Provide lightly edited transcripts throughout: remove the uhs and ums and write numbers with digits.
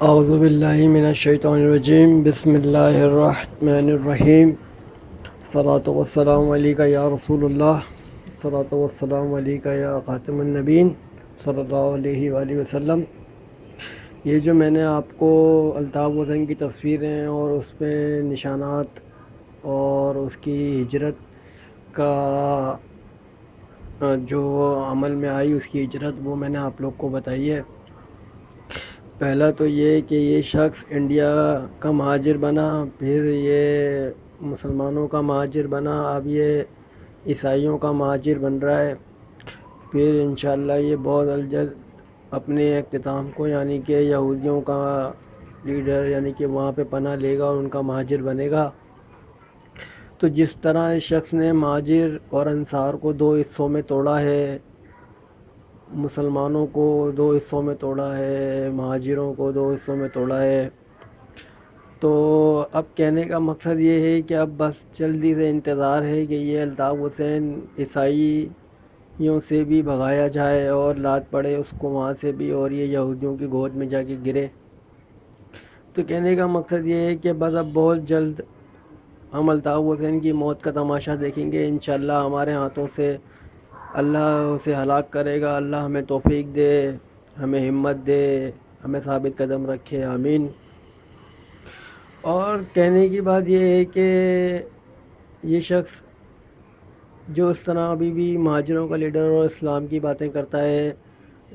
اعوذ باللہ من الشیطان الرجیم بسم اللہ الرحمن الرحیم الصلاۃ والسلام علیک یا رسول اللہ الصلاۃ والسلام علیک یا خاتم النبین صلی اللہ علیہ وآلہ وسلم۔ یہ جو میں نے آپ کو الطاف حسین کی تصویریں اور اس پہ نشانات اور اس کی ہجرت کا جو عمل میں آئی اس کی ہجرت وہ میں نے آپ لوگ کو بتائی ہے۔ پہلا تو یہ کہ یہ شخص انڈیا کا مہاجر بنا، پھر یہ مسلمانوں کا مہاجر بنا، اب یہ عیسائیوں کا مہاجر بن رہا ہے۔ پھر انشاءاللہ یہ بہت جلد اپنے اختتام کو یعنی کہ یہودیوں کا لیڈر یعنی کہ وہاں پہ پناہ لے گا اور ان کا مہاجر بنے گا۔ تو جس طرح اس شخص نے مہاجر اور انصار کو دو حصوں میں توڑا ہے، مسلمانوں کو دو حصوں میں توڑا ہے، مہاجروں کو دو حصوں میں توڑا ہے، تو اب کہنے کا مقصد یہ ہے کہ اب بس جلدی سے انتظار ہے کہ یہ الطاف حسین عیسائیوں سے بھی بھگایا جائے اور لات پڑے اس کو وہاں سے بھی اور یہ یہودیوں کی گود میں جا کے گرے۔ تو کہنے کا مقصد یہ ہے کہ بس اب بہت جلد ہم الطاف حسین کی موت کا تماشا دیکھیں گے انشاءاللہ۔ ہمارے ہاتھوں سے اللہ اسے ہلاک کرے گا۔ اللہ ہمیں توفیق دے، ہمیں ہمت دے، ہمیں ثابت قدم رکھے، آمین۔ اور کہنے کی بات یہ ہے کہ یہ شخص جو اس طرح ابھی بھی مہاجروں کا لیڈر اور اسلام کی باتیں کرتا ہے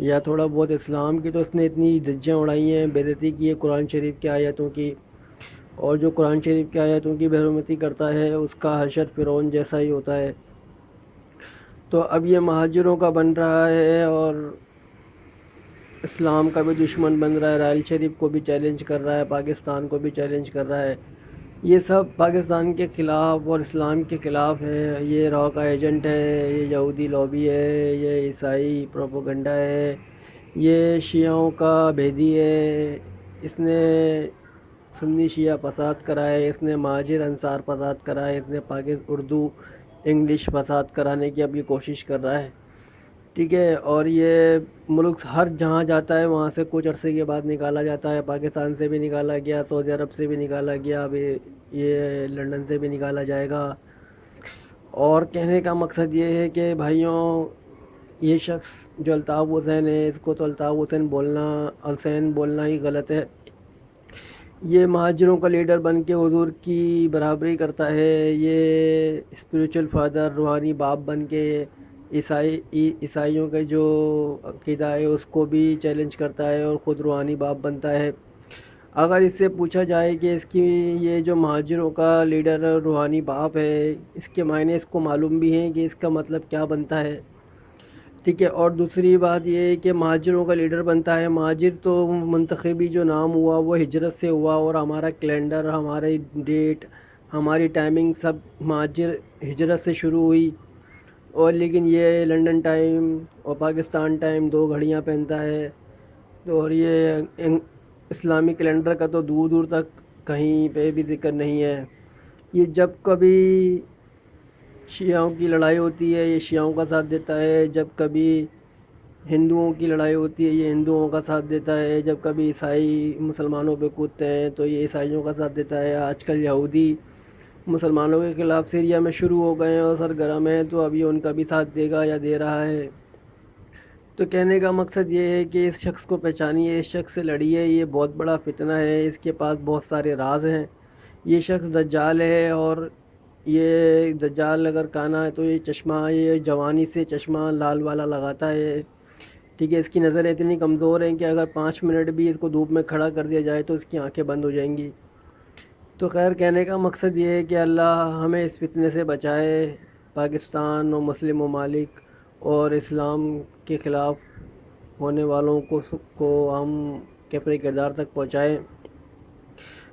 یا تھوڑا بہت اسلام کی، تو اس نے اتنی دھجیاں اڑائی ہیں، بے عزتی کی ہے قرآن شریف کی آیتوں کی، اور جو قرآن شریف کی آیتوں کی بے حرمتی کرتا ہے اس کا حشر فرعون جیسا ہی ہوتا ہے۔ تو اب یہ مہاجروں کا بن رہا ہے اور اسلام کا بھی دشمن بن رہا ہے، رائل شریف کو بھی چیلنج کر رہا ہے، پاکستان کو بھی چیلنج کر رہا ہے۔ یہ سب پاکستان کے خلاف اور اسلام کے خلاف ہے۔ یہ را کا ایجنٹ ہے، یہ یہودی لابی ہے، یہ عیسائی پروپیگنڈا ہے، یہ شیعوں کا بھیدی ہے۔ اس نے سنی شیعہ فساد کرائے، اس نے مہاجر انصار فساد کرائے، اس نے اردو انگلش فساد کرانے کی اب یہ کوشش کر رہا ہے، ٹھیک ہے۔ اور یہ ملک ہر جہاں جاتا ہے وہاں سے کچھ عرصے کے بعد نکالا جاتا ہے۔ پاکستان سے بھی نکالا گیا، سعودی عرب سے بھی نکالا گیا، ابھی یہ لندن سے بھی نکالا جائے گا۔ اور کہنے کا مقصد یہ ہے کہ بھائیوں، یہ شخص جو الطاف حسین ہے، اس کو تو الطاف حسین بولنا ہی غلط ہے۔ یہ مہاجروں کا لیڈر بن کے حضور کی برابری کرتا ہے، یہ اسپریچول فادر روحانی باپ بن کے عیسائیوں کے جو عقیدہ ہے اس کو بھی چیلنج کرتا ہے اور خود روحانی باپ بنتا ہے۔ اگر اس سے پوچھا جائے کہ اس کی یہ جو مہاجروں کا لیڈر روحانی باپ ہے، اس کے معنی اس کو معلوم بھی ہیں کہ اس کا مطلب کیا بنتا ہے، ٹھیک ہے۔ اور دوسری بات یہ ہے کہ مہاجروں کا لیڈر بنتا ہے، مہاجر تو منتخبی جو نام ہوا وہ ہجرت سے ہوا، اور ہمارا کیلنڈر، ہماری ڈیٹ، ہماری ٹائمنگ سب مہاجر ہجرت سے شروع ہوئی۔ اور لیکن یہ لنڈن ٹائم اور پاکستان ٹائم دو گھڑیاں پہنتا ہے، اور یہ اسلامی کیلنڈر کا تو دور دور تک کہیں پہ بھی ذکر نہیں ہے۔ یہ جب کبھی شیعوں کی لڑائی ہوتی ہے یہ شیعوں کا ساتھ دیتا ہے، جب کبھی ہندوؤں کی لڑائی ہوتی ہے یہ ہندوؤں کا ساتھ دیتا ہے، جب کبھی عیسائی مسلمانوں پہ کودتے ہیں تو یہ عیسائیوں کا ساتھ دیتا ہے۔ آج کل یہودی مسلمانوں کے خلاف سیریا میں شروع ہو گئے ہیں اور سرگرم ہیں، تو ابھی ان کا بھی ساتھ دے گا یا دے رہا ہے۔ تو کہنے کا مقصد یہ ہے کہ اس شخص کو پہچانیے، اس شخص سے لڑیے، یہ بہت بڑا فتنہ ہے، اس کے پاس بہت سارے راز ہیں۔ یہ شخص دجال ہے، اور یہ دجال اگر کانا ہے تو یہ چشمہ، یہ جوانی سے چشمہ لال والا لگاتا ہے، ٹھیک ہے۔ اس کی نظریں اتنی کمزور ہیں کہ اگر 5 منٹ بھی اس کو دھوپ میں کھڑا کر دیا جائے تو اس کی آنکھیں بند ہو جائیں گی۔ تو خیر کہنے کا مقصد یہ ہے کہ اللہ ہمیں اس فتنے سے بچائے، پاکستان اور مسلم ممالک اور اسلام کے خلاف ہونے والوں کو ہم کے اپنے کردار تک پہنچائیں۔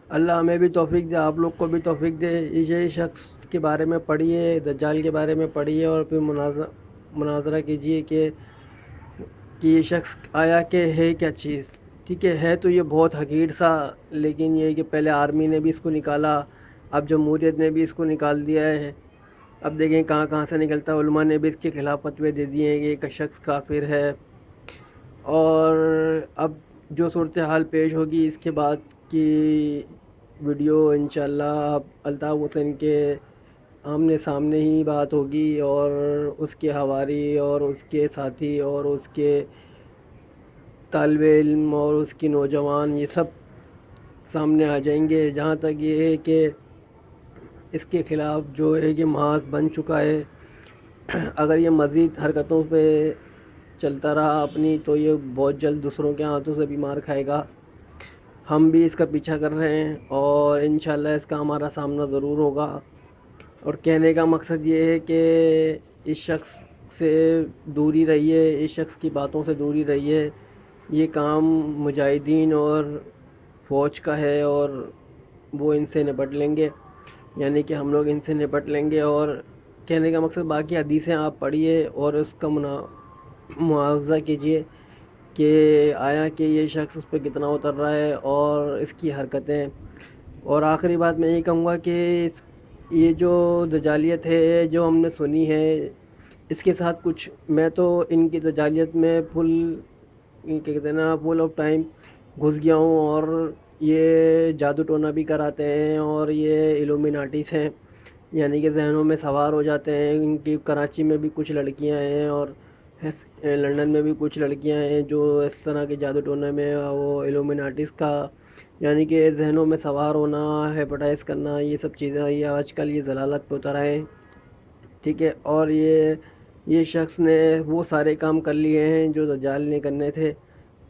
اللہ ہمیں بھی توفیق دے، آپ لوگ کو بھی توفیق دے۔ یہ شخص کے بارے میں پڑھیے، دجال کے بارے میں پڑھیے، اور پھر مناظرہ کیجیے کہ یہ شخص آیا کہ ہے کیا چیز، ٹھیک ہے تو یہ بہت حقیر سا، لیکن یہ کہ پہلے آرمی نے بھی اس کو نکالا، اب جمہوریت نے بھی اس کو نکال دیا ہے، اب دیکھیں کہاں کہاں سے نکلتا ہے۔ علماء نے بھی اس کے خلاف فتوے دے دیے ہیں کہ ایک شخص کافر ہے، اور اب جو صورتحال پیش ہوگی اس کے بعد کی ویڈیو انشاءاللہ آپ الطاف حسین کے آمنے سامنے ہی بات ہوگی، اور اس کے حواری اور اس کے ساتھی اور اس کے طالب علم اور اس کی نوجوان، یہ سب سامنے آ جائیں گے. جہاں تک یہ ہے کہ اس کے خلاف جو ہے کہ محاذ بن چکا ہے. اگر یہ مزید حرکتوں پہ چلتا رہا اپنی، تو یہ بہت جلد دوسروں کے ہاتھوں سے بھی مار کھائے گا. ہم بھی اس کا پیچھا کر رہے ہیں اور انشاءاللہ اس کا ہمارا سامنا ضرور ہوگا. اور کہنے کا مقصد یہ ہے کہ اس شخص سے دوری رہیے، اس شخص کی باتوں سے دوری رہیے. یہ کام مجاہدین اور فوج کا ہے، اور وہ ان سے نپٹ لیں گے، یعنی کہ ہم لوگ ان سے نپٹ لیں گے. اور کہنے کا مقصد باقی حدیثیں آپ پڑھیے اور اس کا معاوضہ کیجیے کہ آیا کہ یہ شخص اس پہ کتنا اتر رہا ہے اور اس کی حرکتیں. اور آخری بات میں یہی کہوں گا کہ یہ جو دجالیت ہے جو ہم نے سنی ہے، اس کے ساتھ کچھ میں تو ان کی دجالیت میں کیا کہتے ہیں نا فل آف ٹائم گھس گیا ہوں. اور یہ جادو ٹونا بھی کراتے ہیں اور یہ الومیناٹیز ہیں، یعنی کہ ذہنوں میں سوار ہو جاتے ہیں. ان کی کراچی میں بھی کچھ لڑکیاں ہیں اور لندن میں بھی کچھ لڑکیاں ہیں جو اس طرح کے جادو ٹونے میں وہ الومیناٹیز کا، یعنی کہ ذہنوں میں سوار ہونا، ہیپاٹائز کرنا، یہ سب چیزیں یہ آج کل یہ ضلالت پہ اتر آئے ہیں. ٹھیک ہے، اور یہ شخص نے وہ سارے کام کر لیے ہیں جو دجال نے کرنے تھے.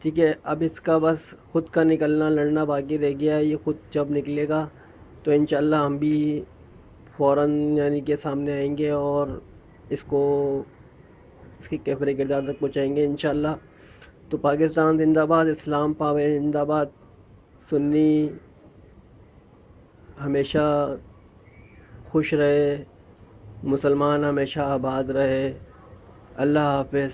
ٹھیک ہے، اب اس کا بس خود کا نکلنا لڑنا باقی رہ گیا ہے. یہ خود جب نکلے گا تو انشاءاللہ ہم بھی فوراً یعنی کہ سامنے آئیں گے اور اس کو اس کی کیفر کردار تک پہنچائیں گے انشاءاللہ. تو پاکستان زندہ باد، اسلام پاوے زندہ باد، سنی ہمیشہ خوش رہے، مسلمان ہمیشہ آباد رہے. اللہ حافظ.